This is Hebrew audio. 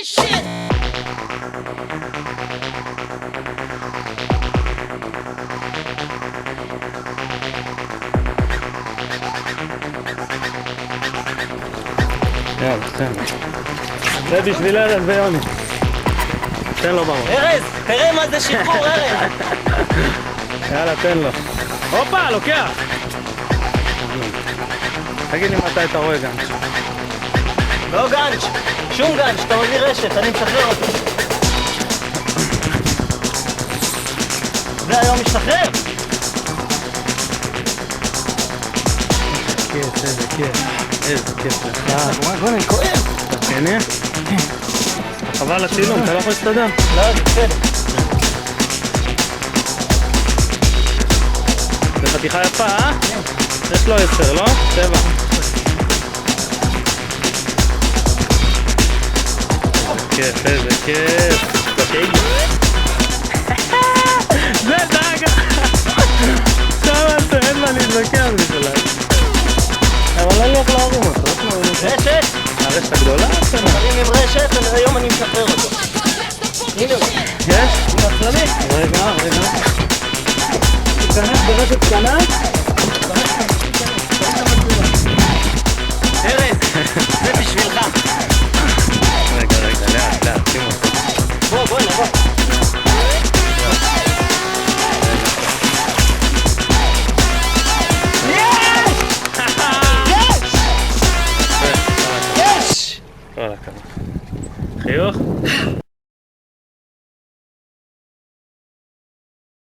this shit. יאללה, תן. זה בשביל ארז ויוני. תן לו בראש. ארז, תראה מה זה שיפור, ארז. יאללה, תן לו. הופה, לוקח! תגיד לי מתי אתה רואה גנץ'. לא גנץ', שום גנץ', אתה מביא רשת, אני משחרר אותו. זה היום משתחרר? כיף, איזה כיף. איזה כיף לך. בוא אני כואב. אתה כן? חבל לצילום, אתה לא יכול להסתדר? לא, זה בסדר. זה חתיכה יפה, אה? יש לו 10, לא? 7. כיף, איזה כיף. זה דאגה. שמה זה, אין מה להתווכח בכלל. אבל אני הולך להרים אותו. רשת? הרשת הגדולה? מרים עם רשת, היום אני משחרר אותו. הנה הוא. יש? עם הצלמית. רגע. תיכנס ברשת קטנה.